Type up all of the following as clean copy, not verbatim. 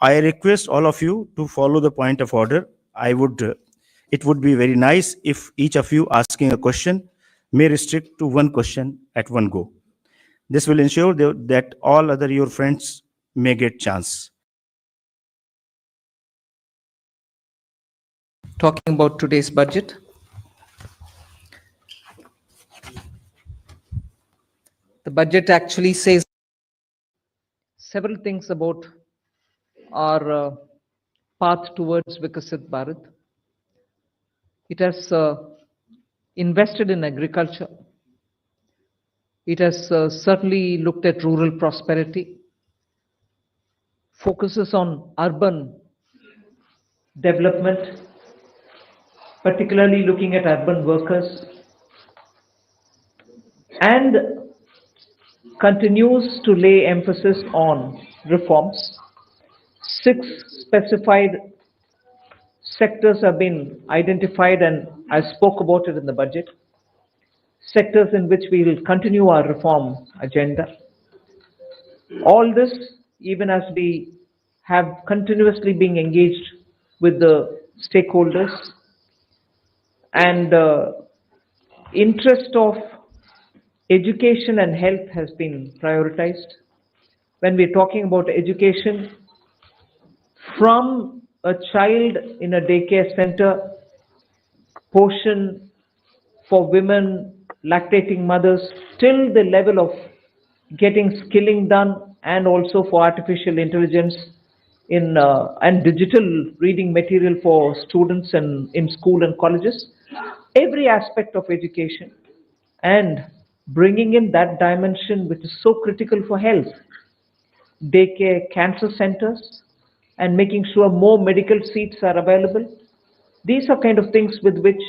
I request all of you to follow the point of order. It would be very nice if each of you asking a question may restrict to one question at one go. This will ensure that all other your friends may get chance. Talking about today's budget, the budget actually says several things about our path towards Vikasit Bharat. It has invested in agriculture. It has certainly looked at rural prosperity, focuses on urban development, particularly looking at urban workers, and continues to lay emphasis on reforms. 6 specified sectors have been identified, and I spoke about it in the budget. Sectors in which we will continue our reform agenda. All this, even as we have continuously been engaged with the stakeholders, and interest of education and health has been prioritized. When we're talking about education, from a child in a daycare center, portion for women, lactating mothers, till the level of getting skilling done, and also for artificial intelligence in and digital reading material for students and in school and colleges, every aspect of education, and bringing in that dimension which is so critical for health, daycare, cancer centers, and making sure more medical seats are available. These are kind of things with which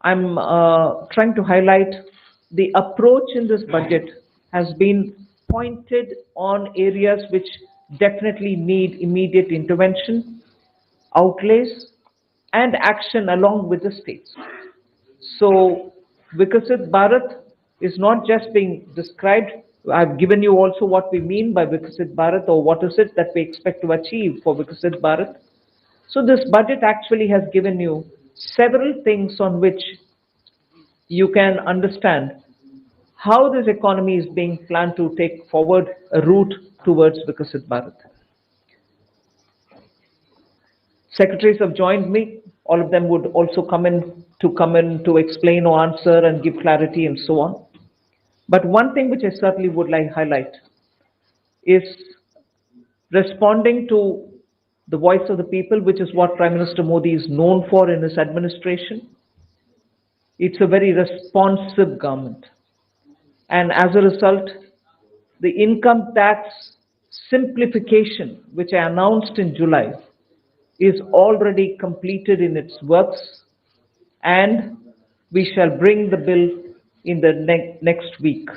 I'm trying to highlight. The approach in this budget has been pointed on areas which definitely need immediate intervention, outlays, and action along with the states. So, Vikasit Bharat is not just being described. I've given you also what we mean by Vikasit Bharat, or what is it that we expect to achieve for Vikasit Bharat. So this budget actually has given you several things on which you can understand how this economy is being planned to take forward a route towards Vikasit Bharat. Secretaries have joined me. All of them would also come in to explain or answer and give clarity and so on. But one thing which I certainly would like to highlight is responding to the voice of the people, which is what Prime Minister Modi is known for in his administration. It's a very responsive government. And as a result, the income tax simplification, which I announced in July, is already completed in its works, and we shall bring the bill in the next week.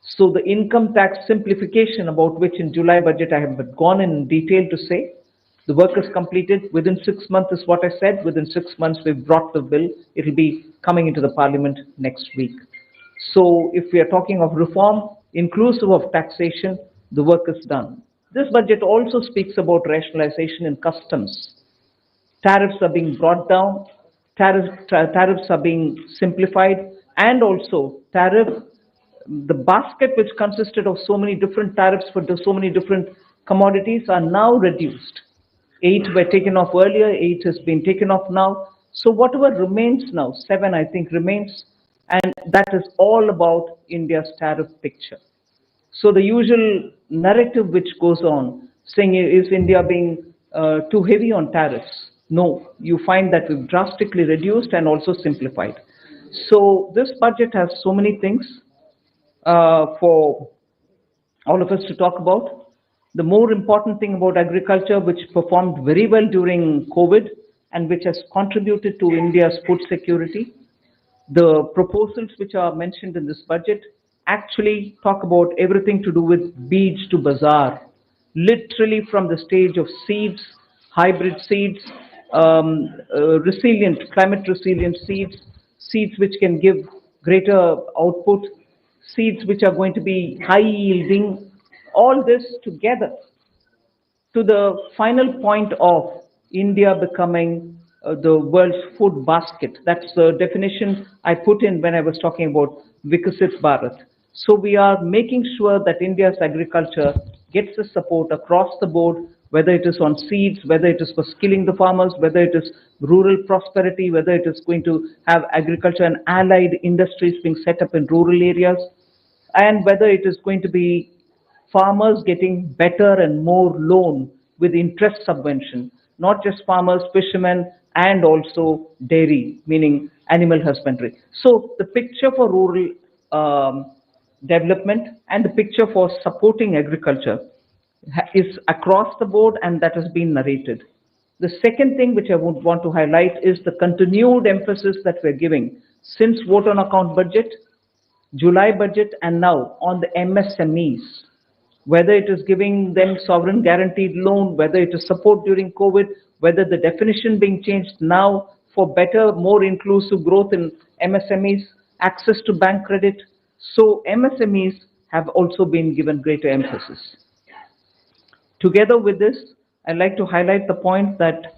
So the income tax simplification, about which in July budget I have gone in detail to say, the work is completed within 6 months is what I said. Within 6 months we've brought the bill. It will be coming into the parliament next week. So if we are talking of reform, inclusive of taxation, the work is done. This budget also speaks about rationalization in customs. Tariffs are being brought down, tariffs are being simplified, and also the basket which consisted of so many different tariffs for so many different commodities are now reduced. 8 were taken off earlier, 8 has been taken off now. So whatever remains now, 7 I think remains, and that is all about India's tariff picture. So the usual narrative which goes on, saying is India being too heavy on tariffs? No, you find that we've drastically reduced and also simplified. So this budget has so many things for all of us to talk about. The more important thing about agriculture, which performed very well during COVID and which has contributed to India's food security, the proposals which are mentioned in this budget actually talk about everything to do with beej to bazaar, literally from the stage of seeds, hybrid seeds, climate resilient seeds, seeds which can give greater output, seeds which are going to be high yielding. All this together to the final point of India becoming the world's food basket. That's the definition I put in when I was talking about Vikasit Bharat. So we are making sure that India's agriculture gets the support across the board, whether it is on seeds, whether it is for skilling the farmers, whether it is rural prosperity, whether it is going to have agriculture and allied industries being set up in rural areas, and whether it is going to be farmers getting better and more loan with interest subvention, not just farmers, fishermen, and also dairy, meaning animal husbandry. So the picture for rural development and the picture for supporting agriculture is across the board, and that has been narrated. The second thing which I would want to highlight is the continued emphasis that we're giving since vote on account budget, July budget, and now on the MSMEs, whether it is giving them sovereign guaranteed loan, whether it is support during COVID, whether the definition being changed now for better, more inclusive growth in MSMEs, access to bank credit. So MSMEs have also been given greater emphasis. Together with this, I'd like to highlight the point that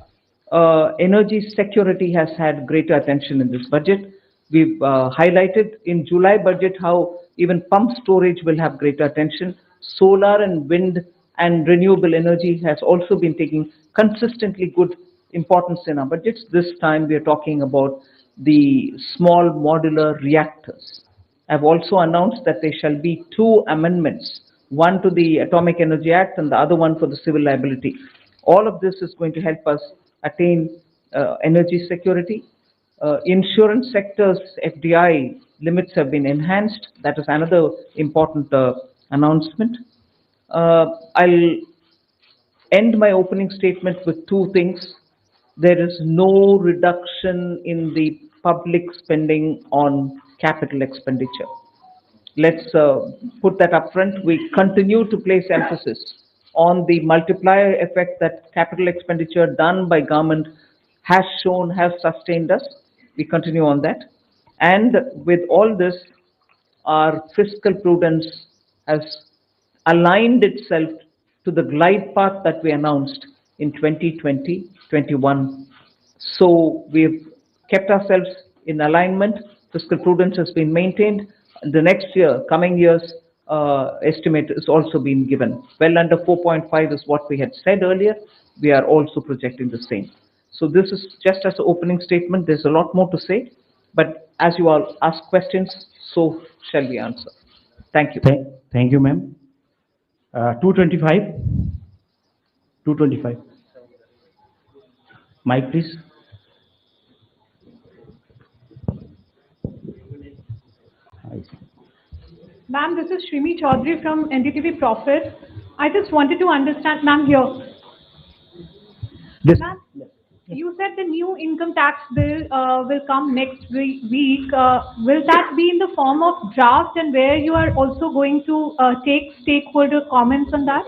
energy security has had greater attention in this budget. We've highlighted in July budget how even pump storage will have greater attention. Solar and wind and renewable energy has also been taking consistently good importance in our budgets. This time we are talking about the small modular reactors. I've also announced that there shall be two amendments, one to the Atomic Energy Act and the other one for the civil liability. All of this is going to help us attain energy security. Insurance sector's FDI limits have been enhanced. That is another important announcement. I'll end my opening statement with two things. There is no reduction in the public spending on capital expenditure. Let's put that up front. We continue to place emphasis on the multiplier effect that capital expenditure done by government has shown, has sustained us. We continue on that. And with all this, our fiscal prudence has aligned itself to the glide path that we announced in 2020-21. So we've kept ourselves in alignment. Fiscal prudence has been maintained. The next year, coming years, estimate is also being given. Well under 4.5 is what we had said earlier. We are also projecting the same. So this is just as an opening statement. There's a lot more to say, but as you all ask questions, so shall we answer. Thank you. Thank you, ma'am. 225. 225. Mic, please. Ma'am, this is Shrimi Chaudhary from NDTV Profit. I just wanted to understand, ma'am, here. This, Ma'am, you said the new income tax bill will come next week. Will that be in the form of draft, and where you are also going to take stakeholder comments on that?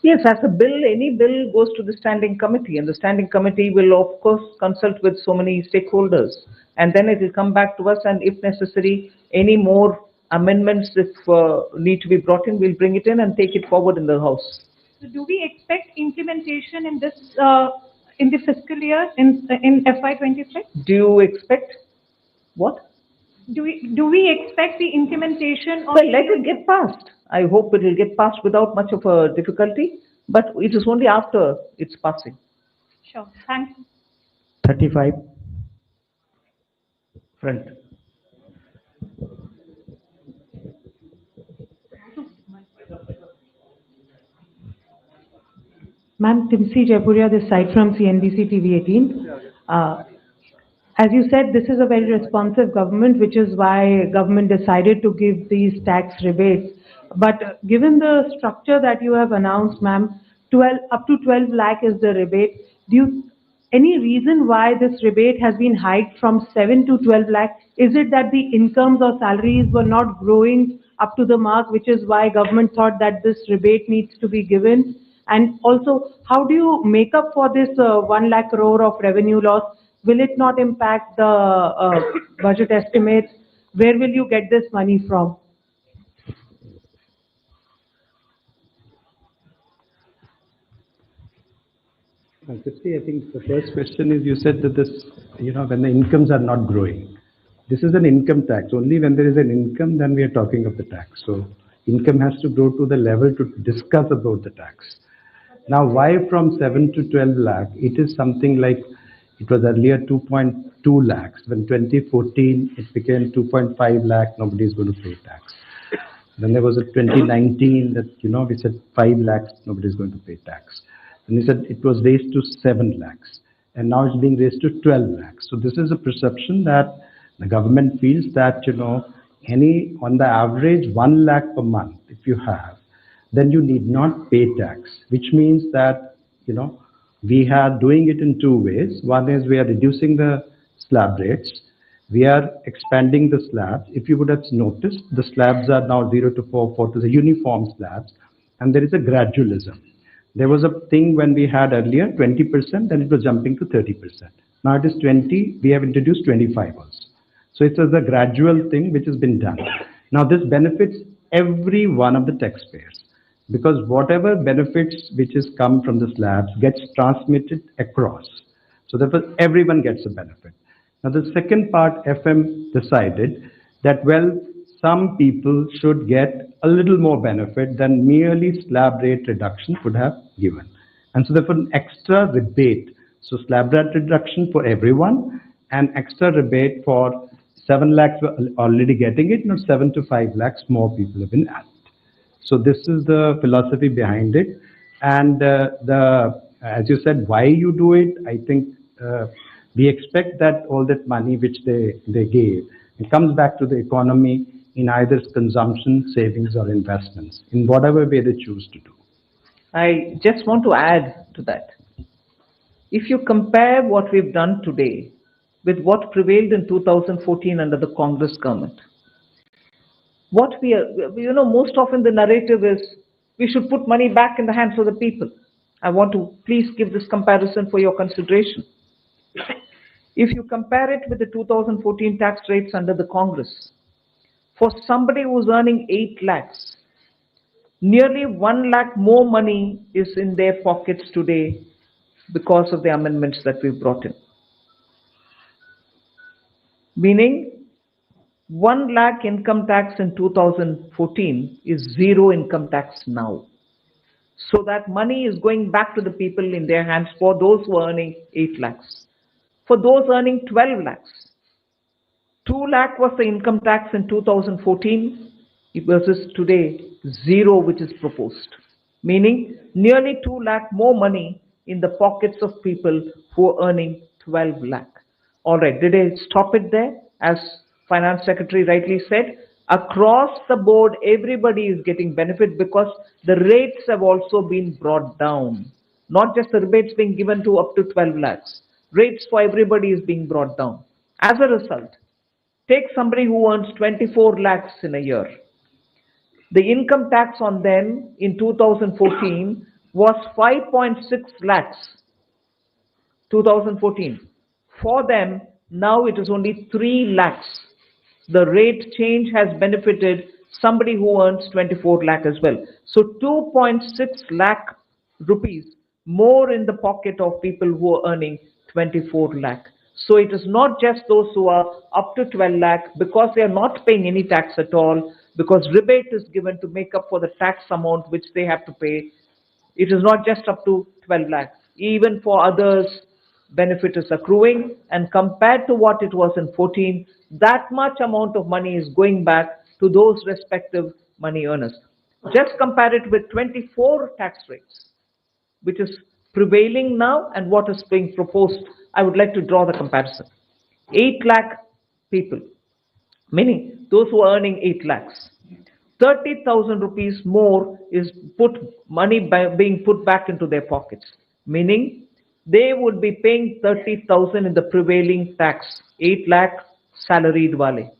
Yes, as a bill, any bill goes to the standing committee, and the standing committee will, of course, consult with so many stakeholders, and then it will come back to us, and if necessary, any more amendments, if need to be brought in, we'll bring it in and take it forward in the House. So do we expect implementation in this in the fiscal year in FY26? Do you expect what? Do we expect the implementation of? Well, let it get passed. I hope it will get passed without much of a difficulty, but it is only after its passing. Sure. Thanks. 35. Front. Ma'am, Timsi Jaipuria, this side from CNBC TV 18. As you said, this is a very responsive government, which is why government decided to give these tax rebates. But given the structure that you have announced, ma'am, up to 12 lakh is the rebate. Any reason why this rebate has been hiked from 7 to 12 lakh? Is it that the incomes or salaries were not growing up to the mark, which is why government thought that this rebate needs to be given? And also, how do you make up for this 1 lakh crore of revenue loss? Will it not impact the budget estimates? Where will you get this money from? Christy, I think the first question is you said that this, when the incomes are not growing. This is an income tax. Only when there is an income, then we are talking of the tax. So income has to grow to the level to discuss about the tax. Now, why from 7 to 12 lakh? It is something like it was earlier 2.2 lakhs. When 2014, it became 2.5 lakh, nobody is going to pay tax. Then there was a 2019 that, we said 5 lakhs, nobody is going to pay tax. And we said it was raised to 7 lakhs. And now it's being raised to 12 lakhs. So this is a perception that the government feels that, on the average 1 lakh per month, if you have, then you need not pay tax, which means that, we are doing it in two ways. One is we are reducing the slab rates. We are expanding the slabs. If you would have noticed, the slabs are now 0 to 4, 4 to the uniform slabs, and there is a gradualism. There was a thing when we had earlier 20%, then it was jumping to 30%. Now it is 20, we have introduced 25 also. So it's a gradual thing which has been done. Now this benefits every one of the taxpayers, because whatever benefits which has come from the slabs gets transmitted across. So therefore everyone gets a benefit. Now the second part, FM decided that, well, some people should get a little more benefit than merely slab rate reduction would have given. And so therefore an extra rebate. So slab rate reduction for everyone and extra rebate for 7 lakhs were already getting it, now 7 to 5 lakhs more people have been added. So this is the philosophy behind it. And as you said, why you do it, I think we expect that all that money which they gave, it comes back to the economy in either consumption, savings, or investments, in whatever way they choose to do. I just want to add to that. If you compare what we've done today with what prevailed in 2014 under the Congress government, what we are, most often the narrative is we should put money back in the hands of the people. I want to please give this comparison for your consideration. If you compare it with the 2014 tax rates under the Congress, for somebody who's earning 8 lakhs, nearly 1 lakh more money is in their pockets today because of the amendments that we've brought in. Meaning, 1 lakh income tax in 2014 is 0 income tax now. So that money is going back to the people in their hands for those who are earning 8 lakhs. For those earning 12 lakhs, 2 lakh was the income tax in 2014 versus today 0 which is proposed. Meaning nearly 2 lakh more money in the pockets of people who are earning 12 lakh. All right, did I stop it there? As Finance Secretary rightly said, across the board, everybody is getting benefit because the rates have also been brought down. Not just the rebates being given to up to 12 lakhs. Rates for everybody is being brought down. As a result, take somebody who earns 24 lakhs in a year. The income tax on them in 2014 was 5.6 lakhs. 2014. For them, now it is only 3 lakhs. The rate change has benefited somebody who earns 24 lakh as well. So 2.6 lakh rupees more in the pocket of people who are earning 24 lakh. So it is not just those who are up to 12 lakh because they are not paying any tax at all, because rebate is given to make up for the tax amount which they have to pay. It is not just up to 12 lakh. Even for others, benefit is accruing, and compared to what it was in 14, that much amount of money is going back to those respective money earners. Just compare it with 24 tax rates, which is prevailing now, and what is being proposed. I would like to draw the comparison. 8 lakh people, meaning those who are earning 8 lakhs. 30,000 rupees more is being put back into their pockets, meaning they would be paying 30,000 in the prevailing tax, 8 lakh salaried wale.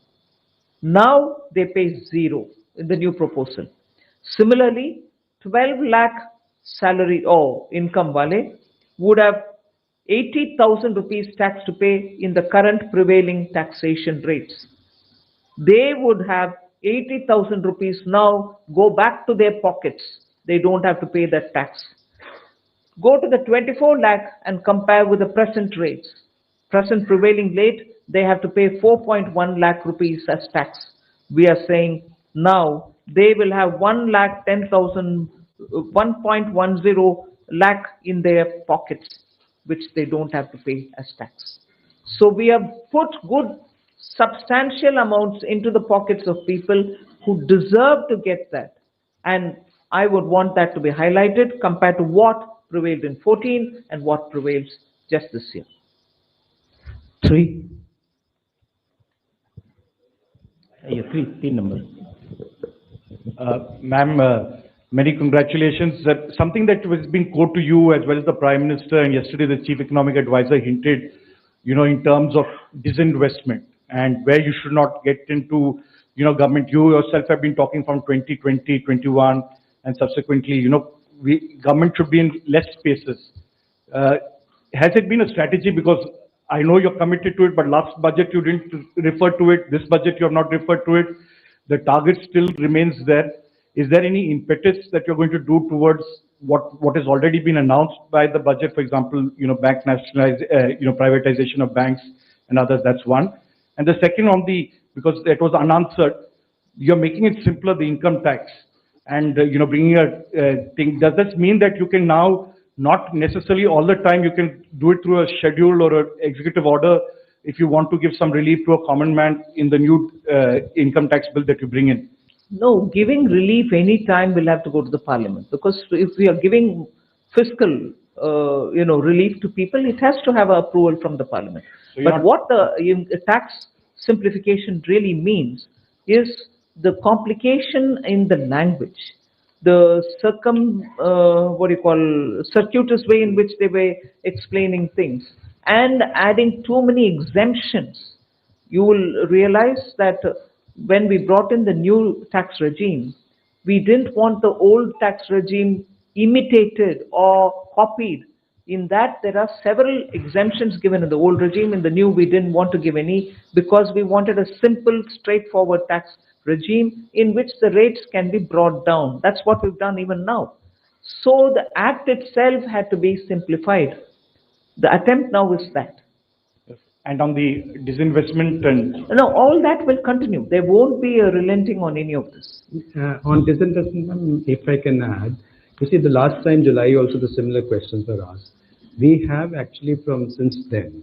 Now they pay 0 in the new proposal. Similarly, 12 lakh salary or income wale would have 80,000 rupees tax to pay in the current prevailing taxation rates. They would have 80,000 rupees now go back to their pockets. They don't have to pay that tax. Go to the 24 lakh and compare with the present rates. Present prevailing rate, they have to pay 4.1 lakh rupees as tax. We are saying now they will have 1,10,000, 1.10 lakh in their pockets, which they don't have to pay as tax. So we have put good substantial amounts into the pockets of people who deserve to get that. And I would want that to be highlighted compared to what prevailed in 14 and what prevails just this year. 3. Yeah, three numbers. Ma'am, many congratulations. Something that was being quoted to you as well as the Prime Minister and yesterday the Chief Economic Advisor hinted, in terms of disinvestment and where you should not get into, government. You yourself have been talking from 2020, 21, and subsequently, government should be in less spaces. Has it been a strategy? Because I know you're committed to it, but last budget you didn't refer to it. This budget you have not referred to it. The target still remains there. Is there any impetus that you're going to do towards what has already been announced by the budget? For example, bank privatization of banks and others. That's one. And the second because it was unanswered, you're making it simpler, the income tax, and bringing a thing. Does this mean that you can now not necessarily all the time you can do it through a schedule or an executive order if you want to give some relief to a common man in the new income tax bill that you bring in? No, giving relief any time will have to go to the parliament, because if we are giving fiscal, relief to people, it has to have approval from the parliament. So but what the tax simplification really means is the complication in the language, the circuitous way in which they were explaining things, and adding too many exemptions. You will realize that when we brought in the new tax regime, we didn't want the old tax regime imitated or copied. In that, there are several exemptions given in the old regime. In the new, we didn't want to give any, because we wanted a simple, straightforward tax regime in which the rates can be brought down. That's what we've done even now. So the act itself had to be simplified. The attempt now is that. And on the disinvestment and... No, all that will continue. There won't be a relenting on any of this. On disinvestment, if I can add, you see, the last time July also the similar questions were asked. We have actually since then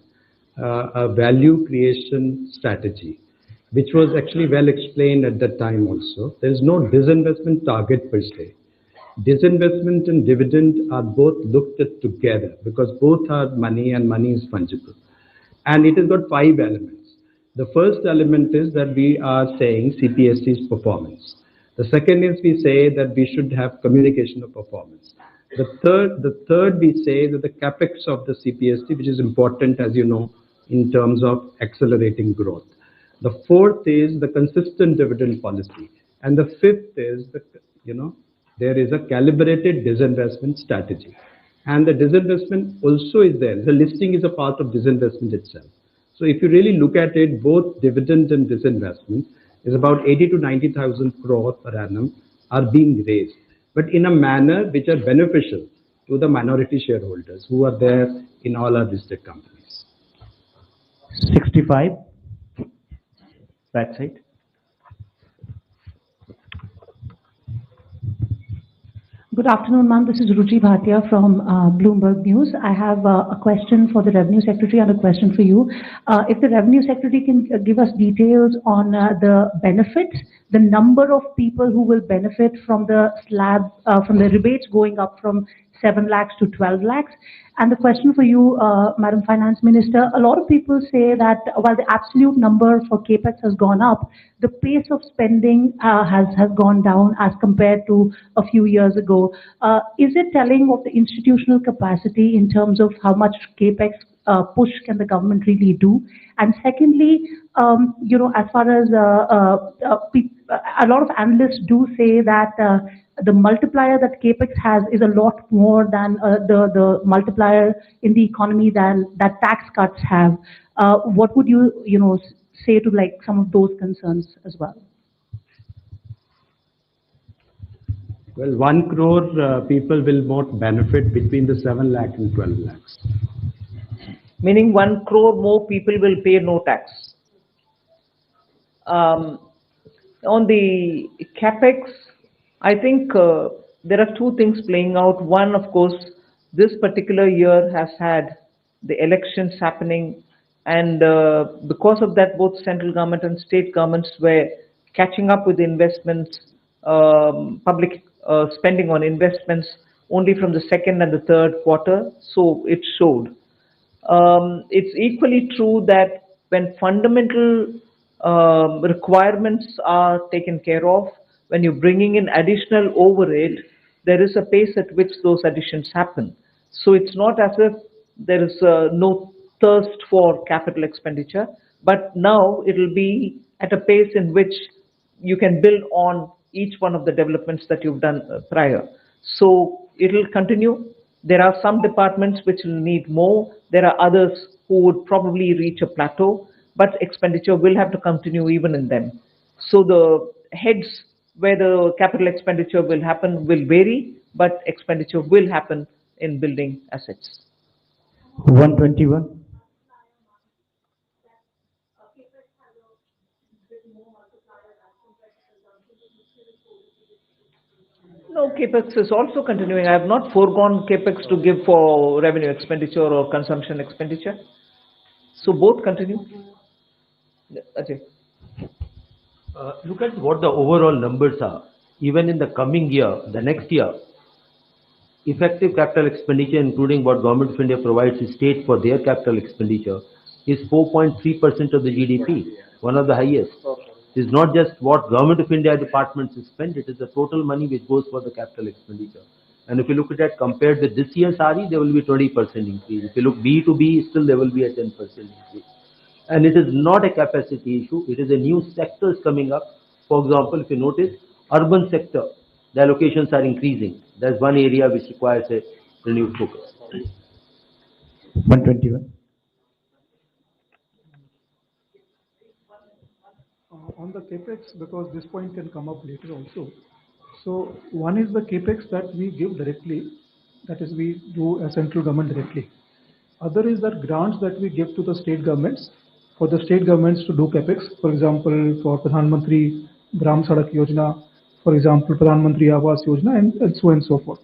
a value creation strategy, which was actually well explained at that time also. There is no disinvestment target per se. Disinvestment and dividend are both looked at together because both are money and money is fungible. And it has got 5 elements. The first element is that we are saying CPSC's performance. The second is we say that we should have communication of performance. The third we say that the capex of the CPSC, which is important, as you know, in terms of accelerating growth. The fourth is the consistent dividend policy. And the fifth is there is a calibrated disinvestment strategy. And the disinvestment also is there. The listing is a part of disinvestment itself. So if you really look at it, both dividend and disinvestment is about 80 to 90,000 crore per annum are being raised, but in a manner which are beneficial to the minority shareholders who are there in all our listed companies. 65. Back side. Good afternoon, ma'am. This is Ruchi Bhatia from Bloomberg News. I have a question for the Revenue Secretary and a question for you. If the Revenue Secretary can give us details on the benefits, the number of people who will benefit from the slab, from the rebates going up from 7 lakhs to 12 lakhs. And the question for you, Madam Finance Minister, a lot of people say that while the absolute number for CAPEX has gone up, the pace of spending has gone down as compared to a few years ago. Is it telling of the institutional capacity in terms of how much CAPEX push can the government really do? And secondly, as far as a lot of analysts do say that the multiplier that CAPEX has is a lot more than the multiplier in the economy than that tax cuts have. What would you, say to some of those concerns as well? Well, 1 crore people will not benefit between the 7 lakh and 12 lakhs. Meaning 1 crore more people will pay no tax. On the capex, I think there are two things playing out. One, of course, this particular year has had the elections happening, and because of that, both central government and state governments were catching up with investments, public spending on investments only from the second and the third quarter, so it showed. It's equally true that when fundamental requirements are taken care of, when you're bringing in additional overhead, there is a pace at which those additions happen. So it's not as if there is no thirst for capital expenditure, but now it'll be at a pace in which you can build on each one of the developments that you've done prior. So it'll continue. There are some departments which will need more. There are others who would probably reach a plateau, but expenditure will have to continue even in them. So the heads where the capital expenditure will happen will vary, but expenditure will happen in building assets. 121. No, capex is also continuing. I have not foregone capex to give for revenue expenditure or consumption expenditure. So both continue. Ajay. Look at what the overall numbers are. Even in the coming year, the next year, effective capital expenditure, including what Government of India provides to state for their capital expenditure, is 4.3% of the GDP, one of the highest. It's not just what Government of India departments spend, it is the total money which goes for the capital expenditure. And if you look at that compared with this year's RE, there will be 20% increase. If you look B to B, still there will be a 10% increase. And it is not a capacity issue, it is a new sectors coming up. For example, if you notice, urban sector, the allocations are increasing. That's one area which requires a renewed focus. 121. On the capex, because this point can come up later also. So one is the capex that we give directly, that is we do a central government directly. Other is that grants that we give to the state governments, for the state governments to do capex, for example, for Pradhan Mantri Gram Sadak Yojana, for example, Pradhan Mantri Awas Yojana, and so on and so forth.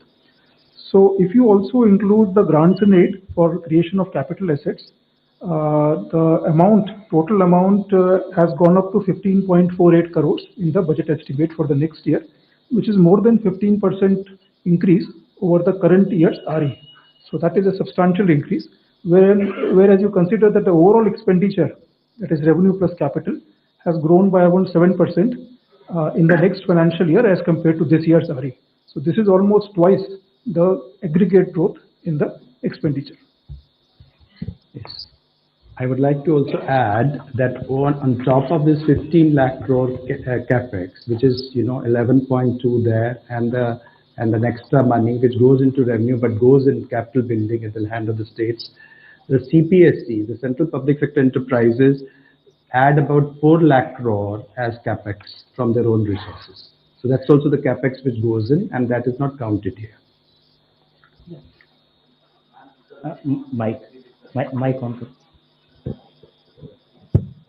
So if you also include the grants in aid for creation of capital assets, the total amount has gone up to 15.48 crores in the budget estimate for the next year, which is more than 15% increase over the current year's RE. So that is a substantial increase. Whereas you consider that the overall expenditure, that is revenue plus capital, has grown by around 7% in the next financial year as compared to this year's RE. So this is almost twice the aggregate growth in the expenditure. Yes. I would like to also add that on top of this 15 lakh crore capex, which is 11.2 there, and the extra money which goes into revenue but goes in capital building at the hand of the states, the CPSE, the Central Public Sector Enterprises, add about 4 lakh crore as capex from their own resources. So that's also the capex which goes in, and that is not counted here. Mike on.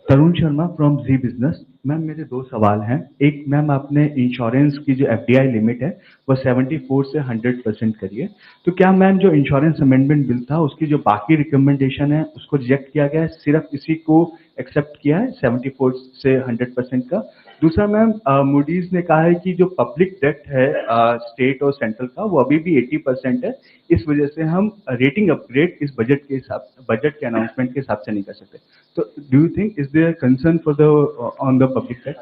Tarun Sharma from Zee Business. Ma'am मेरे दो सवाल हैं। एक, ma'am आपने insurance की जो FDI limit है वो 74 से 100% करी है, तो क्या मैम जो इंश्योरेंस अमेंडमेंट बिल था उसकी जो बाकी रिकमेंडेशन है उसको रिजेक्ट किया गया है, सिर्फ इसी को एक्सेप्ट किया है 74 से 100% का? दूसरा मैम, मूडीज ने कहा है कि जो पब्लिक डेट है स्टेट और सेंट्रल का वो अभी भी 80% है, इस वजह से हम रेटिंग अपग्रेड इस बजट के अनाउंसमेंट के हिसाब से नहीं कर सकते। तो do you think is there concern for the on the public debt?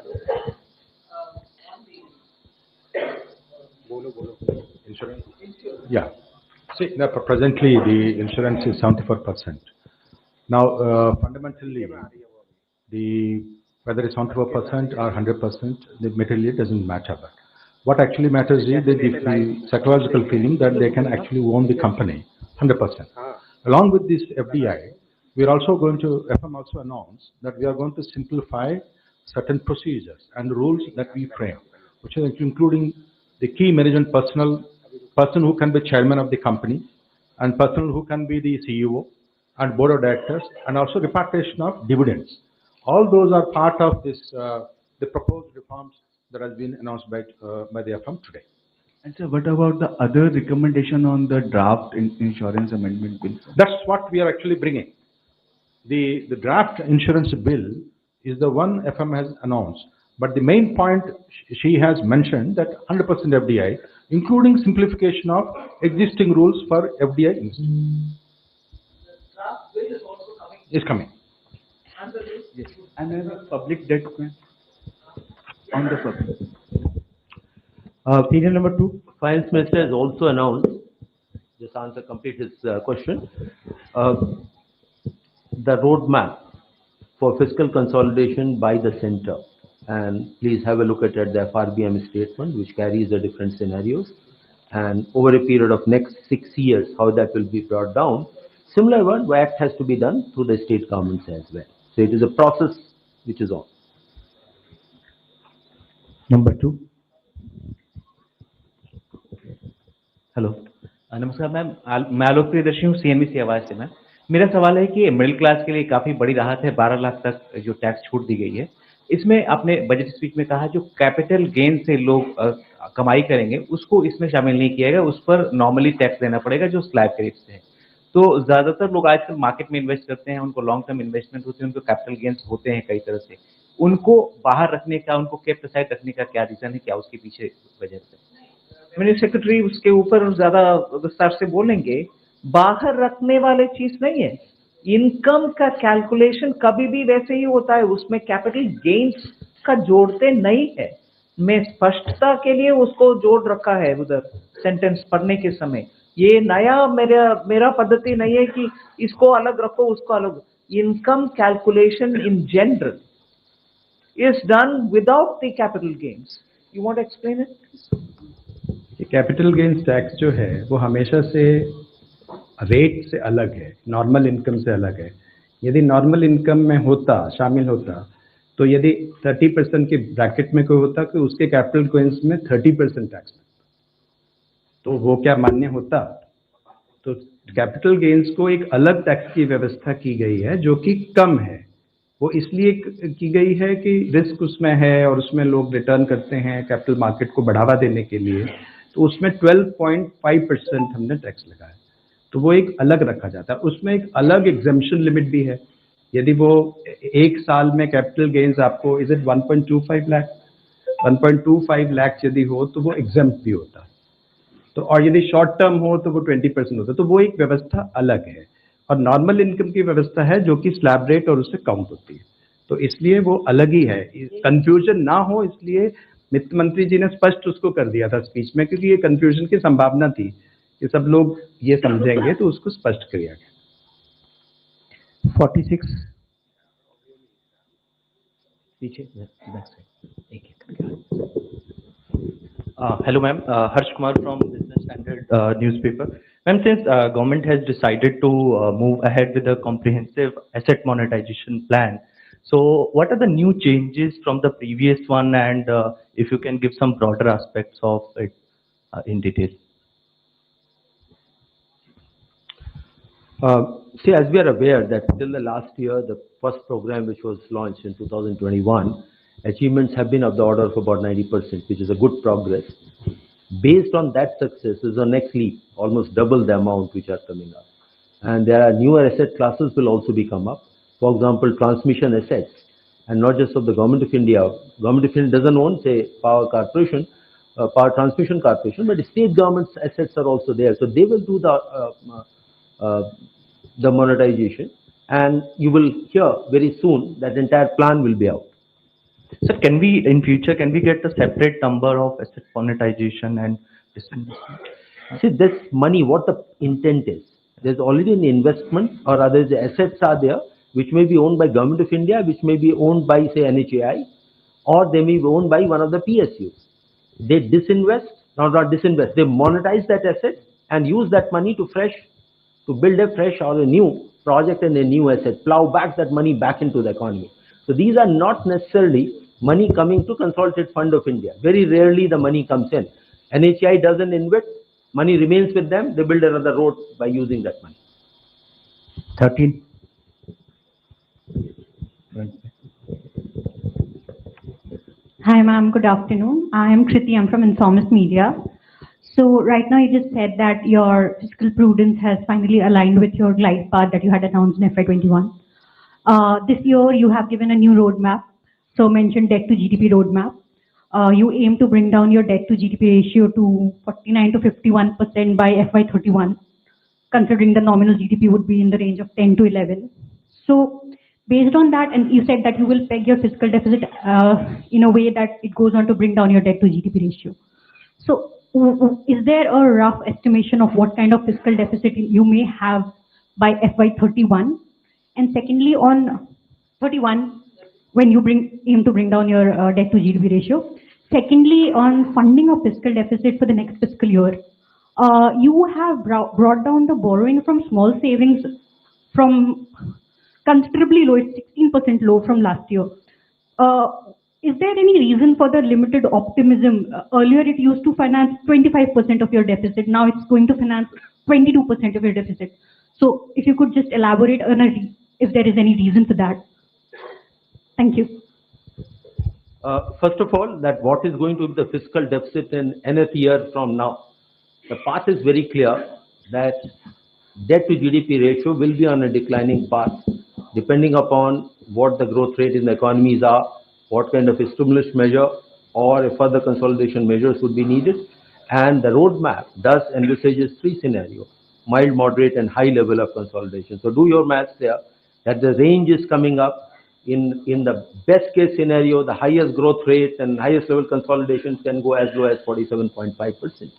Insurance. Yeah. See, now, presently the insurance is 74%. Now, fundamentally, whether it's 74% or 100%, the materially doesn't matter. What actually matters is the psychological feeling that they can actually own the company 100%. Along with this FDI, we are also going to, FM also announced that we are going to simplify certain procedures and rules that we frame, which is including the key management personnel, person who can be chairman of the company, and person who can be the CEO and board of directors, and also repatriation of dividends. All those are part of this, the proposed reforms that has been announced by the FM today. And sir, what about the other recommendation on the draft insurance amendment bill? That's what we are actually bringing. The draft insurance bill is the one FM has announced, but the main point she has mentioned that 100% FDI, including simplification of existing rules for FDI industry. Draft bill is also coming. Is coming. Yes. And then the public debt on the public. Senior number 2, Finance Minister has also announced, just answer complete his question, the roadmap for fiscal consolidation by the center. And please have a look at the FRBM statement, which carries the different scenarios. And over a period of next 6 years, how that will be brought down. Similar one, act has to be done through the state governments as well. So it is a process which is on. Number 2. Hello नमस्कार ma'am, मैं आलोक प्रियदर्शी हूँ CNBC आवाज से। Ma'am मेरा सवाल है कि middle class के लिए काफी बड़ी राहत है, 12 लाख तक जो टैक्स छूट दी गई है। इसमें आपने बजट स्पीच में कहा जो कैपिटल गेन से लोग कमाई करेंगे उसको इसमें शामिल नहीं किया गया, उस पर नॉर्मली टैक्स देना पड़ेगा जो स्लैब के रेट से है। तो ज्यादातर लोग आजकल मार्केट में इन्वेस्ट करते हैं, उनको लॉन्ग टर्म इन्वेस्टमेंट होती है, उनको कैपिटल गेन्स होते हैं कई तरह से, उनको बाहर रखने का, उनको केप्ट असाइड रखने का क्या रीजन है, क्या उसके पीछे वजह है? मिनिस्टर सेक्रेटरी उसके ऊपर ज्यादा विस्तार से बोलेंगे। बाहर रखने वाले चीज नहीं है, इनकम का कैलकुलेशन कभी भी वैसे ही होता है, उसमें कैपिटल गेन्स का जोड़ते नहीं है। मैं स्पष्टता के लिए उसको जोड़ रखा है उधर सेंटेंस पढ़ने के समय। ये नया मेरा पद्धति नहीं है कि इसको अलग रखो उसको अलग। Income calculation in general is done without the capital gains. You want to explain it? Capital gains tax जो है वो हमेशा से रेट से अलग है, नॉर्मल इनकम से अलग है। यदि नॉर्मल इनकम में होता, शामिल होता, तो यदि 30% के ब्रैकेट में कोई होता कि उसके कैपिटल गेन्स में 30% टैक्स, तो वो क्या मान्य होता? तो कैपिटल गेन्स को एक अलग टैक्स की व्यवस्था की गई है जो कि कम है। वो इसलिए की गई है कि रिस्क उसमें है और उसमें लोग रिटर्न करते हैं कैपिटल मार्केट को बढ़ावा देने के लिए, तो उसमें 12.5% हमने टैक्स लगाया। तो वो एक अलग रखा जाता है, उसमें एक अलग एग्जेम्पशन लिमिट भी है। यदि वो एक साल में कैपिटल गेन्स आपको इज इट 1.25 लाख 1.25 लाख यदि हो तो वो एग्जेम्प्ट भी होता है। तो और यदि शॉर्ट टर्म हो तो वो 20% होता है। तो वो एक व्यवस्था अलग है और नॉर्मल इनकम की व्यवस्था है जो कि स्लैब रेट और उससे काउंट होती है। तो इसलिए वो अलग ही है, कंफ्यूजन ना हो इसलिए वित्त मंत्री जी ने स्पष्ट उसको कर दिया था स्पीच में, क्योंकि ये कंफ्यूजन की संभावना थी कि सब लोग ये समझेंगे, तो उसको स्पष्ट किया गया। 46 पीछे hello ma'am, Harsh Kumar from Business Standard newspaper. Ma'am, since government has decided to move ahead with a comprehensive asset monetization plan, so what are the new changes from the previous one, and if you can give some broader aspects of it in detail? See, as we are aware that till the last year, the first program which was launched in 2021, achievements have been of the order of about 90%, which is a good progress. Based on that success is the next leap, almost double the amount which are coming up. And there are newer asset classes will also be come up. For example, transmission assets, and not just of the Government of India. Government of India doesn't own, say, power corporation, power transmission corporation, but state government's assets are also there. So they will do the monetization, and you will hear very soon that entire plan will be out. Sir, can we, in future, can we get a separate number of asset monetization and disinvestment? See, this money, what the intent is, there's already an investment or other the assets are there, which may be owned by Government of India, which may be owned by, say, NHAI, or they may be owned by one of the PSUs. They disinvest, not disinvest, they monetize that asset and use that money to build a fresh or a new project and a new asset, plow back that money back into the economy. So these are not necessarily money coming to Consolidated Fund of India. Very rarely the money comes in. NHI doesn't invest, money remains with them, they build another road by using that money. 13. Hi, ma'am. Good afternoon. I am Kriti. I'm from Informist Media. So right now you just said that your fiscal prudence has finally aligned with your glide path that you had announced in FY21. This year you have given a new roadmap. So mentioned debt to GDP roadmap. You aim to bring down your debt to GDP ratio to 49 to 51% by FY31, considering the nominal GDP would be in the range of 10 to 11. So based on that, and you said that you will peg your fiscal deficit in a way that it goes on to bring down your debt to GDP ratio. So is there a rough estimation of what kind of fiscal deficit you may have by FY31? And secondly, on 31, when you aim to bring down your debt to GDP ratio. Secondly, on funding of fiscal deficit for the next fiscal year, you have brought down the borrowing from small savings from considerably low, it's 16% low from last year. Is there any reason for the limited optimism? Earlier it used to finance 25% of your deficit, now it's going to finance 22% of your deficit. So if you could just elaborate on if there is any reason for that. Thank you. First of all, that what is going to be the fiscal deficit in nth year from now? The path is very clear that debt to GDP ratio will be on a declining path, depending upon what the growth rate in the economies are, what kind of a stimulus measure or a further consolidation measures would be needed. And the roadmap does envisages three scenarios: mild, moderate, and high level of consolidation. So do your maths there, that the range is coming up. In the best case scenario, the highest growth rate and highest level consolidation can go as low as 47.5%.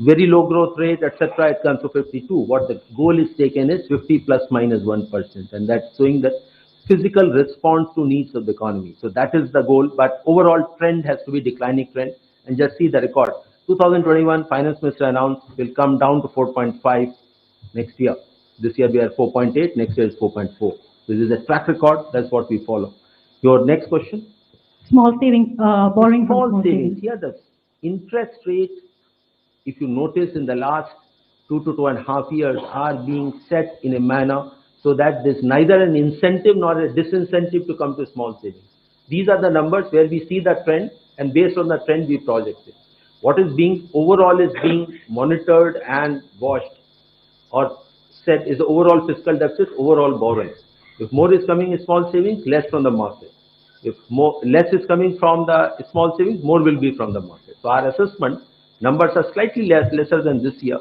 Very low growth rate, etc., it comes to 52. What the goal is taken is 50 plus minus 1%, and that's showing the physical response to needs of the economy. So that is the goal, but overall trend has to be declining trend. And just see the record. 2021, Finance Minister announced will come down to 4.5 next year. This year we are 4.8, next year is 4.4. This is a track record, that's what we follow. Your next question? Small savings, borrowing from small savings. Here the interest rate, if you notice in the last 2 to 2.5 years, are being set in a manner so that there's neither an incentive nor a disincentive to come to small savings. These are the numbers where we see the trend, and based on the trend we project it. What is being overall is being monitored and watched or set is the overall fiscal deficit, overall borrowing. If more is coming in small savings, less from the market. If less is coming from the small savings, more will be from the market. So our assessment numbers are slightly lesser than this year,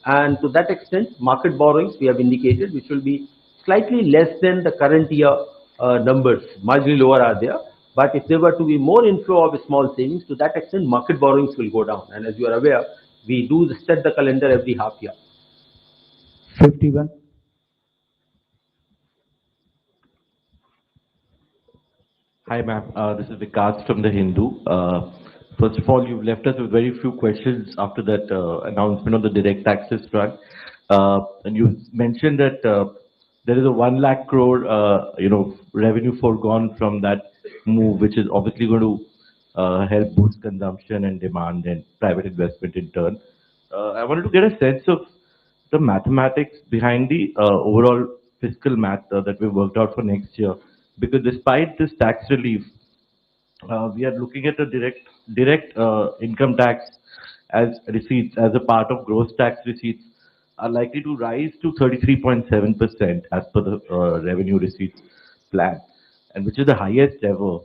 and to that extent, market borrowings we have indicated, which will be slightly less than the current year numbers. Marginally lower are there, but if there were to be more inflow of small savings, to that extent, market borrowings will go down. And as you are aware, we do set the calendar every half year. 51. Hi, ma'am. This is Vikas from The Hindu. First of all, you've left us with very few questions after that announcement on the direct taxes front. And you mentioned that there is a 1 lakh crore, revenue foregone from that move, which is obviously going to help boost consumption and demand and private investment in turn. I wanted to get a sense of the mathematics behind the overall fiscal math that we worked out for next year. Because despite this tax relief, we are looking at a direct income tax as receipts as a part of gross tax receipts are likely to rise to 33.7% as per the revenue receipts plan, and which is the highest ever,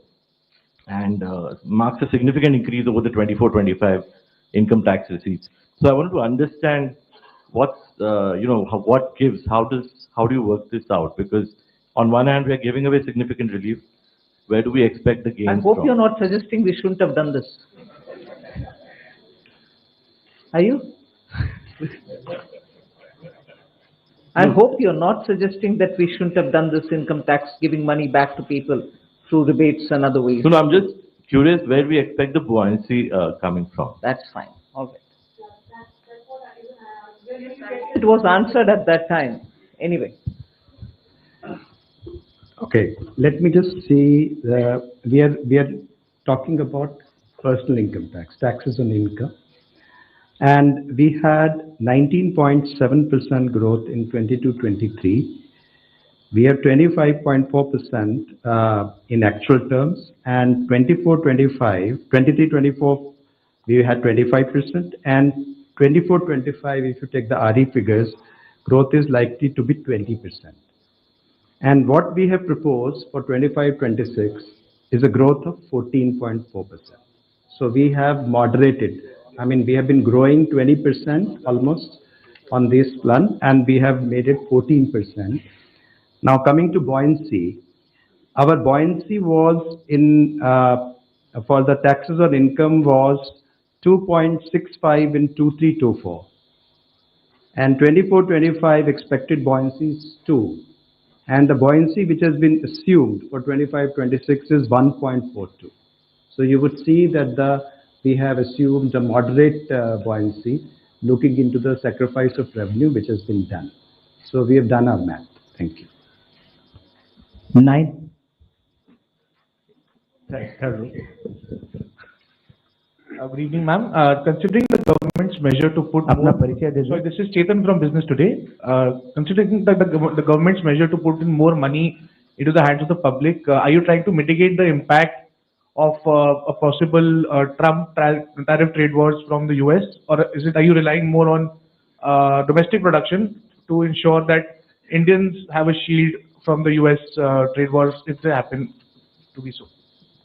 and marks a significant increase over the 24-25 income tax receipts. So I wanted to understand what's what gives, how do you work this out? Because on one hand, we are giving away significant relief. Where do we expect the gains I hope from? you're not suggesting we shouldn't have done this. Are you? I hope you're not suggesting that we shouldn't have done this income tax, giving money back to people through rebates and other ways. No, I'm just curious where we expect the buoyancy coming from. That's fine. All right. It was answered at that time. Anyway. Okay, let me just see. We are talking about personal income tax, taxes on income. And we had 19.7% growth in 22-23. We have 25.4% in actual terms, and 24-25, 23-24, we had 25%, and 24-25, if you take the RE figures, growth is likely to be 20%. And what we have proposed for 25-26 is a growth of 14.4%. So we have moderated. I mean, we have been growing 20% almost on this plan, and we have made it 14%. Now coming to buoyancy, our buoyancy was for the taxes on income was 2.65 in 23-24, and 24-25 expected buoyancy is 2, and the buoyancy which has been assumed for 25-26 is 1.42. So you would see that we have assumed a moderate buoyancy, looking into the sacrifice of revenue which has been done. So we have done our math. Thank you. 9. Good evening, ma'am. Considering the government's measure to put अपना more, परिचय दे दो। sorry, this is Chetan from Business Today. Considering that the government's measure to put in more money into the hands of the public, are you trying to mitigate the impact of a possible Trump tariff trade wars from the US, or are you relying more on domestic production to ensure that Indians have a shield from the US trade wars if they happen to be so?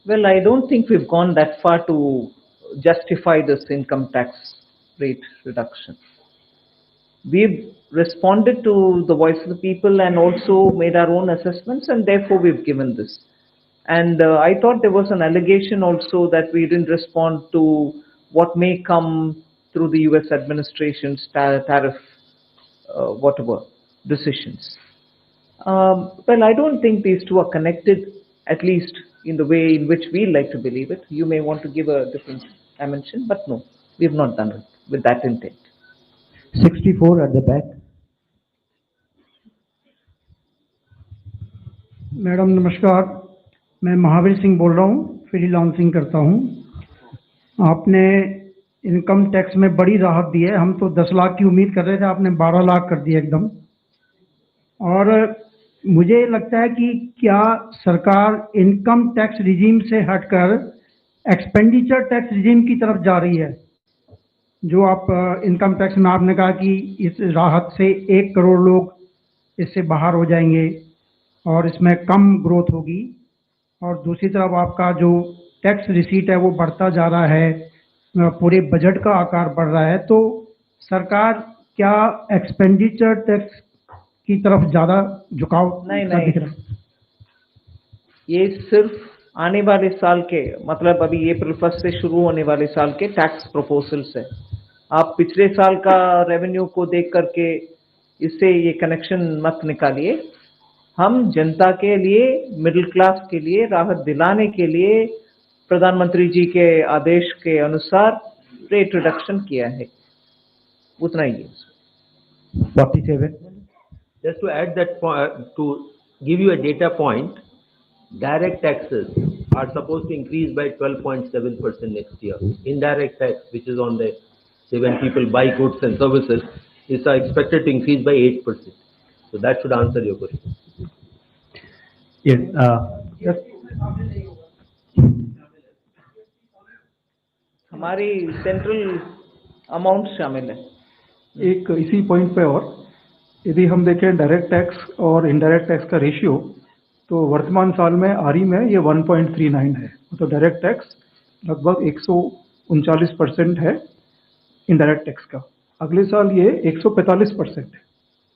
Well, I don't think we've gone that far to justify this income tax rate reduction. We've responded to the voice of the people and also made our own assessments, and therefore we've given this. And I thought there was an allegation also that we didn't respond to what may come through the US administration's tariff, whatever, decisions. Well, I don't think these two are connected, at least in the way in which we like to believe it. You may want to give a different dimension, but no, we have not done it with that intent. 64 at the back. Madam नमस्कार, मैं महावीर सिंह बोल रहा हूँ, freelancing करता हूँ। आपने income tax में बड़ी राहत दी है, हम तो 10 लाख की उम्मीद कर रहे थे, आपने 12 लाख कर दिया एकदम। और मुझे लगता है कि क्या सरकार इनकम टैक्स रिजीम से हटकर एक्सपेंडिचर टैक्स रिजीम की तरफ जा रही है? जो आप इनकम टैक्स में आपने कहा कि इस राहत से 1 करोड़ लोग इससे बाहर हो जाएंगे और इसमें कम ग्रोथ होगी, और दूसरी तरफ आपका जो टैक्स रिसीट है वो बढ़ता जा रहा है, पूरे बजट का आकार बढ़ रहा है, तो सरकार क्या एक्सपेंडिचर टैक्स की तरफ ज़्यादा झुकाव दिख रहा है? ये सिर्फ आने वाले साल के, मतलब अभी अप्रैल 1 से शुरू होने वाले साल के टैक्स प्रपोजल्स है। आप पिछले साल का रेवेन्यू को देख करके इससे ये कनेक्शन मत निकालिए। हम जनता के लिए, मिडिल क्लास के लिए राहत दिलाने के लिए प्रधानमंत्री जी के आदेश के अनुसार रेट रिडक्शन किया है, उतना ही है। 47. Just to add that point, to give you a data point, direct taxes are supposed to increase by 12.7% next year. Indirect tax, which is on the, say, when people buy goods and services, is expected to increase by 8%. So that should answer your question. Yes. हमारी central amount शामिल है। एक इसी point पे और यदि हम देखें डायरेक्ट टैक्स और इनडायरेक्ट टैक्स का रेशियो, तो वर्तमान साल में आरई में ये 1.39 है, तो डायरेक्ट टैक्स लगभग 139% है इनडायरेक्ट टैक्स का। अगले साल ये 145% है,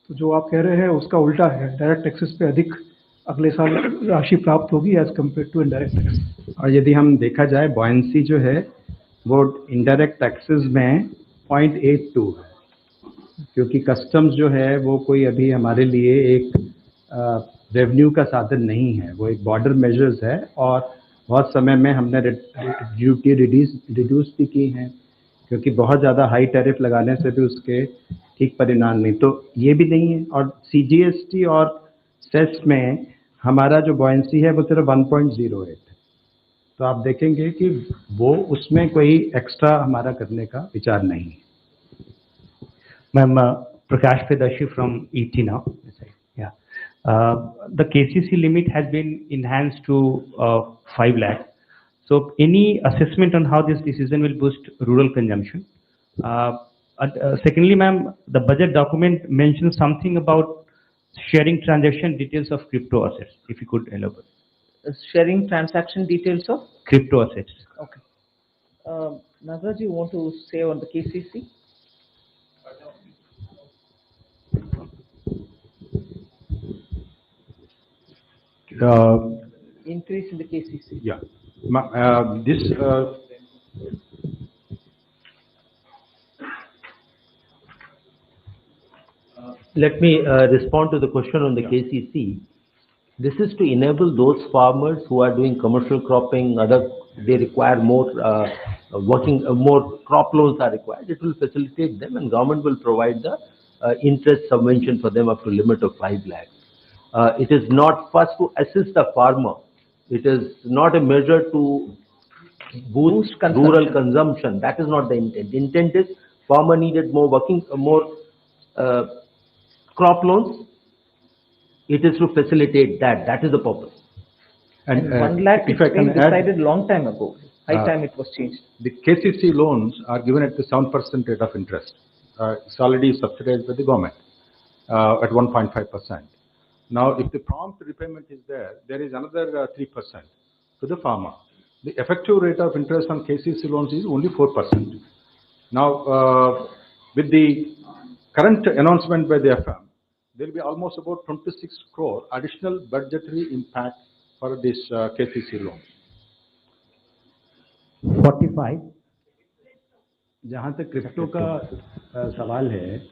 तो जो आप कह रहे हैं उसका उल्टा है, डायरेक्ट टैक्सेस पे अधिक अगले साल राशि प्राप्त होगी as compare to indirect tax. और यदि हम देखा जाए बॉयंसी जो है वो इनडायरेक्ट टैक्सेस में 0.82 है, क्योंकि कस्टम्स जो है वो कोई अभी हमारे लिए एक रेवेन्यू का साधन नहीं है, वो एक बॉर्डर मेजर्स है, और बहुत समय में हमने ड्यूटी रिड्यूस भी की हैं, क्योंकि बहुत ज़्यादा हाई टैरिफ लगाने से भी उसके ठीक परिणाम नहीं, तो ये भी नहीं है। और CGST और सेस में हमारा जो बॉयंसी है वो सिर्फ 1.08 है, तो आप देखेंगे कि वो उसमें कोई एक्स्ट्रा हमारा करने का विचार नहीं है। Ma'am, Prakash Pedashi from ET now. Yeah. The KCC limit has been enhanced to 5 lakh. So any assessment on how this decision will boost rural consumption? Secondly, ma'am, the budget document mentions something about sharing transaction details of crypto assets. If you could elaborate. Sharing transaction details of? Crypto assets. Okay. Nagaraj, you want to say on the KCC? Increase in the KCC. Yeah. Let me respond to the question on the KCC. This is to enable those farmers who are doing commercial cropping, they require more more crop loans are required. It will facilitate them, and government will provide the interest subvention for them up to limit of 5 lakhs. It is not first to assist the farmer. It is not a measure to boost rural consumption. That is not the intent. The intent is farmer needed more crop loans. It is to facilitate that. That is the purpose. And 1 lakh is been decided long time ago. High time it was changed. The KCC loans are given at the 7% rate of interest. It's already subsidized by the government at 1.5%. Now, if the prompt repayment is there, there is another 3% to the farmer. The effective rate of interest on KCC loans is only 4%. Now, with the current announcement by the FM, there will be almost about 26 crore additional budgetary impact for this KCC loan. 45 जहाँ तक crypto का सवाल है,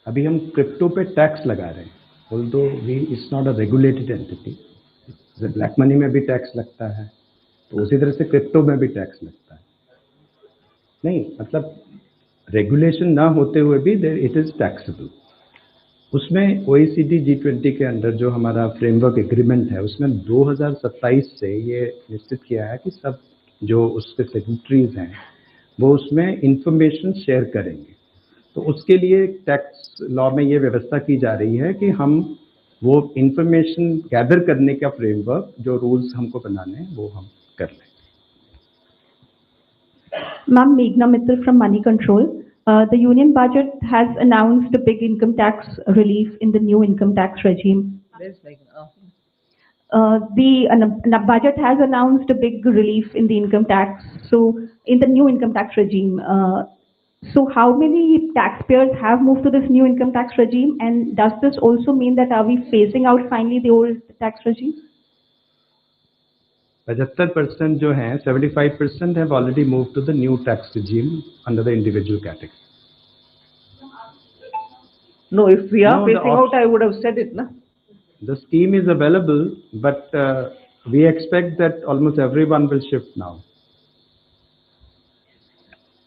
अभी हम crypto पे tax लगा रहे हैं। Although it's not a regulated entity, जैसे ब्लैक मनी में भी टैक्स लगता है, तो उसी तरह से क्रिप्टो में भी टैक्स लगता है। नहीं, मतलब रेगुलेशन ना होते हुए भी इट इज टैक्सेबल। उसमें OECD G20 के अंदर जो हमारा फ्रेमवर्क एग्रीमेंट है, उसमें 2027 से ये निश्चित किया है कि सब जो उसके सिग्नेटरीज हैं वो उसमें इंफॉर्मेशन शेयर करेंगे। तो उसके लिए टैक्स लॉ में ये व्यवस्था की जा रही है कि हम वो इंफॉर्मेशन गैदर करने का फ्रेमवर्क, जो रूल्स हमको बनाने हैं, वो हम कर लें। Ma'am, Meghna Mittal from Money Control. The union budget has announced a big income tax relief in the new income tax regime. Where's Meghna? The budget has announced a big relief in the income tax. So, in the new income tax regime, so how many taxpayers have moved to this new income tax regime? And does this also mean that are we phasing out finally the old tax regime? 75% जो हैं, 75% have already moved to the new tax regime under the individual category. No, if we are phasing out, I would have said it, na? The scheme is available, but we expect that almost everyone will shift now.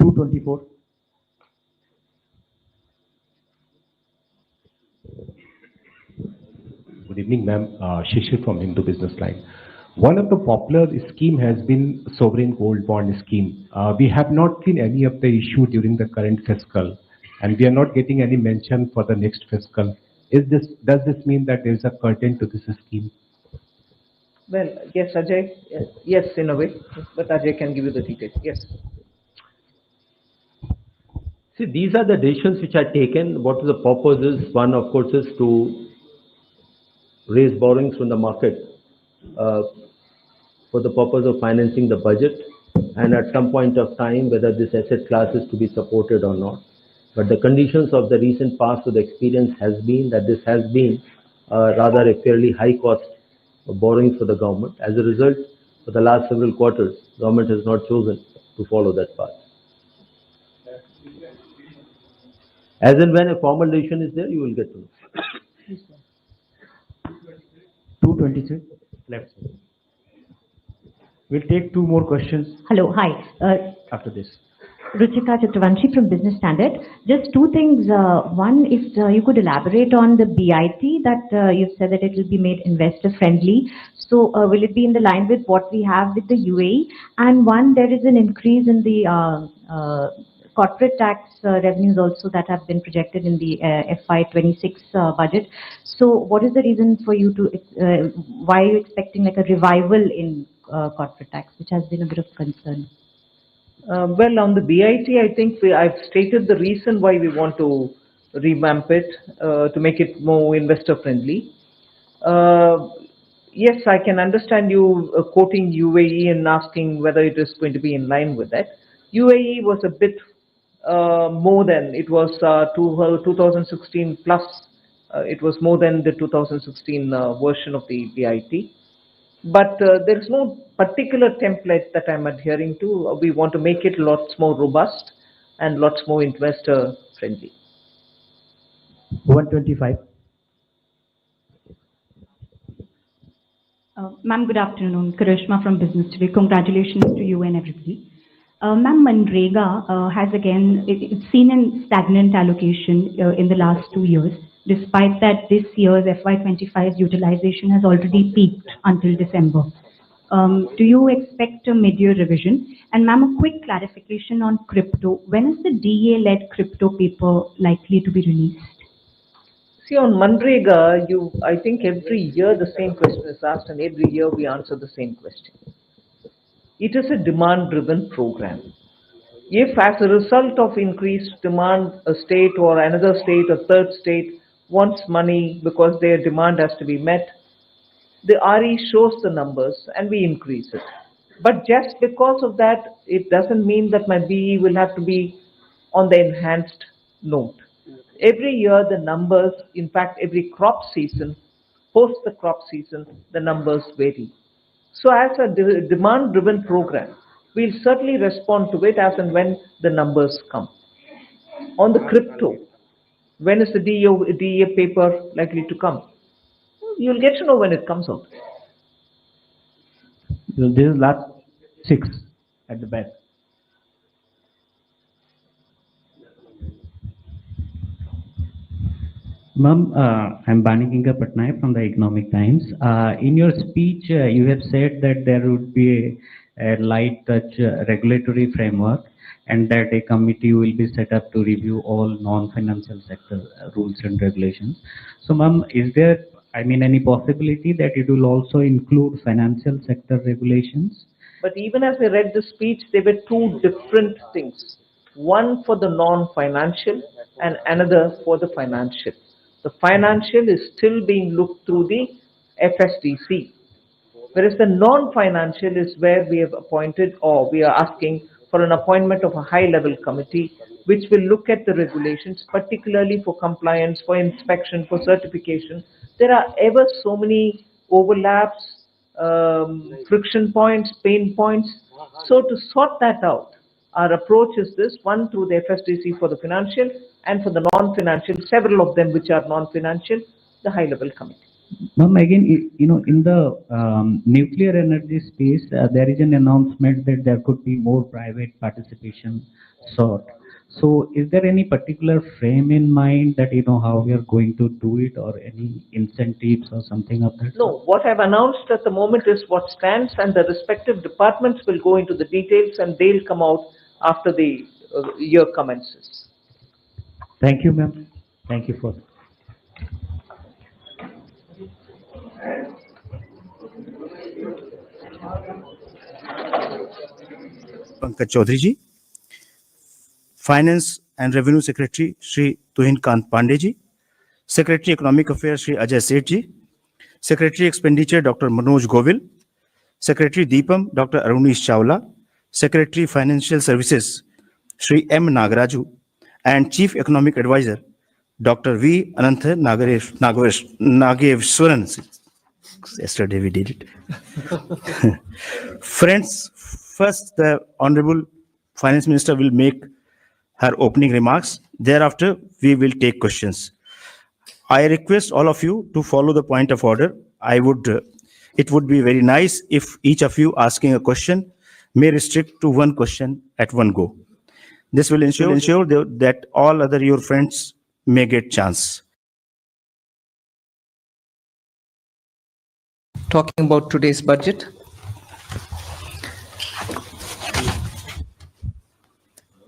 224. Good evening, ma'am. Shishir from Hindu Business Line. One of the popular scheme has been sovereign gold bond scheme. We have not seen any of the issue during the current fiscal, and we are not getting any mention for the next fiscal. Does this mean that there is a curtain to this scheme? Well, yes, Ajay. Yes, in a way, but Ajay can give you the details. Yes. See, these are the decisions which are taken. What is the purpose is, one, of course, is to raise borrowings from the market for the purpose of financing the budget, and at some point of time, whether this asset class is to be supported or not. But the conditions of the recent past of the experience has been that this has been rather a fairly high cost of borrowing for the government. As a result, for the last several quarters, government has not chosen to follow that path. As and when a formal decision is there, you will get to know. 223. Left. We'll take two more questions. Hello, hi. After this. Ruchika Chakravanshi from Business Standard. Just two things. One, if you could elaborate on the BIT that you've said that it will be made investor friendly. So will it be in the line with what we have with the UAE? And one, there is an increase in the corporate tax revenues also that have been projected in the FY26 budget. So what is the reason for you to, why are you expecting like a revival in corporate tax, which has been a bit of concern? Well, on the BIT, I think I've stated the reason why we want to revamp it to make it more investor friendly. Yes, I can understand you quoting UAE and asking whether it is going to be in line with that. UAE was a bit more than, it was 2016 plus, it was more than the 2016 version of the BIT. But there is no particular template that I'm adhering to. We want to make it lots more robust and lots more investor friendly. 125. Ma'am, good afternoon. Karishma from Business Today. Congratulations to you and everybody. Ma'am, Manrega has again, it's seen in stagnant allocation in the last 2 years, despite that this year's FY25 utilization has already peaked until December. Do you expect a mid-year revision? And ma'am, a quick clarification on crypto. When is the DA-led crypto paper likely to be released? See, on Manrega, I think every year the same question is asked, and every year we answer the same question. It is a demand-driven program. If, as a result of increased demand, a state or another state, a third state wants money because their demand has to be met, the RE shows the numbers and we increase it. But just because of that, it doesn't mean that my BE will have to be on the enhanced note. Every year the numbers, in fact every crop season, post the crop season, the numbers vary. So as a demand-driven program, we'll certainly respond to it as and when the numbers come. On the crypto, when is the DA paper likely to come? You'll get to know when it comes out. This is last 6 at the back. Ma'am, I'm Banikinga Patnaik from the Economic Times. In your speech, you have said that there would be a light touch regulatory framework and that a committee will be set up to review all non-financial sector rules and regulations. So, ma'am, is there, any possibility that it will also include financial sector regulations? But even as I read the speech, there were two different things. One for the non-financial and another for the financial. The financial is still being looked through the FSDC, whereas the non-financial is where we have appointed, or we are asking for an appointment of a high-level committee which will look at the regulations, particularly for compliance, for inspection, for certification. There are ever so many overlaps, friction points, pain points. So to sort that out, our approach is this: one, through the FSDC for the financial, and for the non-financial, several of them which are non-financial, the high-level committee. Ma'am, again, in the nuclear energy space, there is an announcement that there could be more private participation sought. So, is there any particular frame in mind that how we are going to do it, or any incentives or something of that? No, what I've announced at the moment is what stands, and the respective departments will go into the details, and they'll come out after the year commences. Thank you, ma'am. Thank you for. Pankaj Chaudhary ji, Finance and Revenue Secretary Shri Tuhin Kant Pandey ji, Secretary Economic Affairs Shri Ajay Seth ji, Secretary Expenditure Dr. Manoj Govil, Secretary Deepam Dr. Arunish Chawla, Secretary Financial Services Shri M. Nagaraju, and Chief Economic Advisor Dr. V. Anantha Nagevswaran. Yesterday we did it. Friends, first the Honorable Finance Minister will make her opening remarks. Thereafter, we will take questions. I request all of you to follow the point of order. It would be very nice if each of you asking a question may restrict to one question at one go. This will ensure that all other your friends may get chance. talking about today's budget.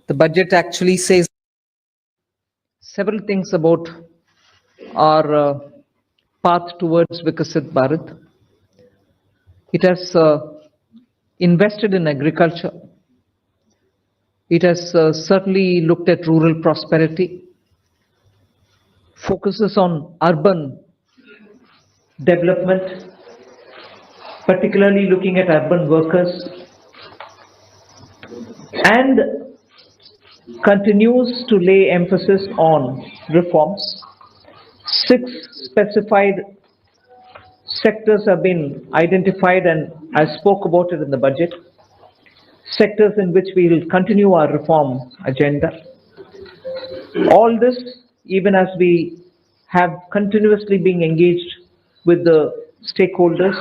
The budget actually says several things about our path towards Vikasit Bharat. It has invested in agriculture. It has certainly looked at rural prosperity, focuses on urban development, particularly looking at urban workers, and continues to lay emphasis on reforms. 6 specified sectors have been identified, and I spoke about it in the budget. Sectors in which we will continue our reform agenda. All this, even as we have continuously been engaged with the stakeholders,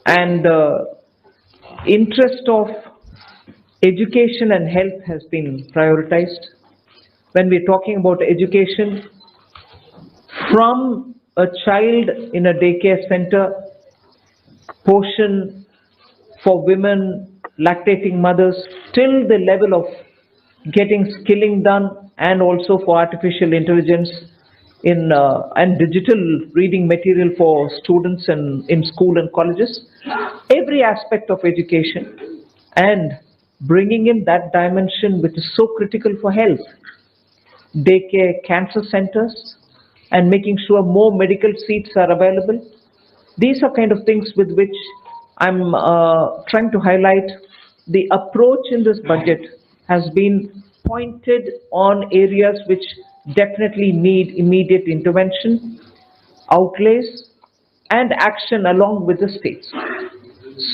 and interest of education and health has been prioritized. When we're talking about education, from a child in a daycare center, portion for women, lactating mothers, till the level of getting skilling done, and also for artificial intelligence and digital reading material for students in school and colleges. Every aspect of education, and bringing in that dimension which is so critical for health. Daycare, cancer centers, and making sure more medical seats are available. These are kind of things with which I'm trying to highlight. The approach in this budget has been pointed on areas which definitely need immediate intervention, outlays, and action along with the states.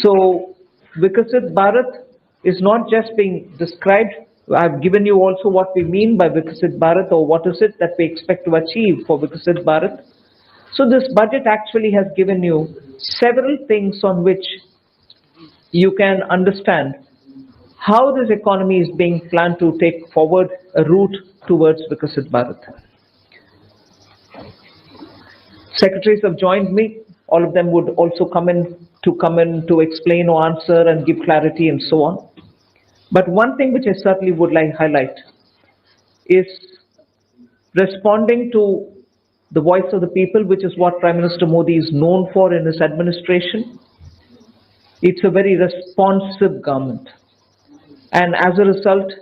So Vikasit Bharat is not just being described. I've given you also what we mean by Vikasit Bharat, or what is it that we expect to achieve for Vikasit Bharat. So this budget actually has given you several things on which you can understand how this economy is being planned to take forward a route towards Vikasit Bharat. Secretaries have joined me. All of them would also come in to explain or answer and give clarity and so on. But one thing which I certainly would like to highlight is responding to the voice of the people, which is what Prime Minister Modi is known for in his administration. It's a very responsive government. And as a result,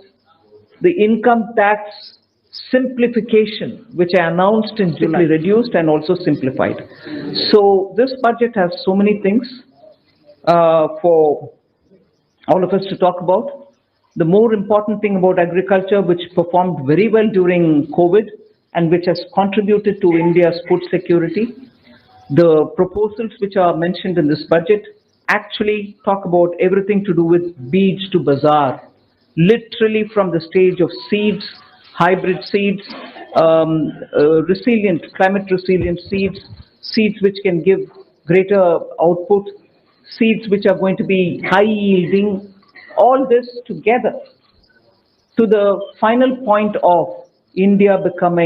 the income tax simplification, which I announced in July, reduced and also simplified. So this budget has so many things for all of us to talk about. The more important thing about agriculture, which performed very well during COVID and which has contributed to India's food security. The proposals which are mentioned in this budget actually talk about everything to do with beach to bazaar, literally from the stage of seeds, hybrid seeds, climate resilient seeds, seeds which can give greater output, seeds which are going to be high yielding, all this together to the final point of India becoming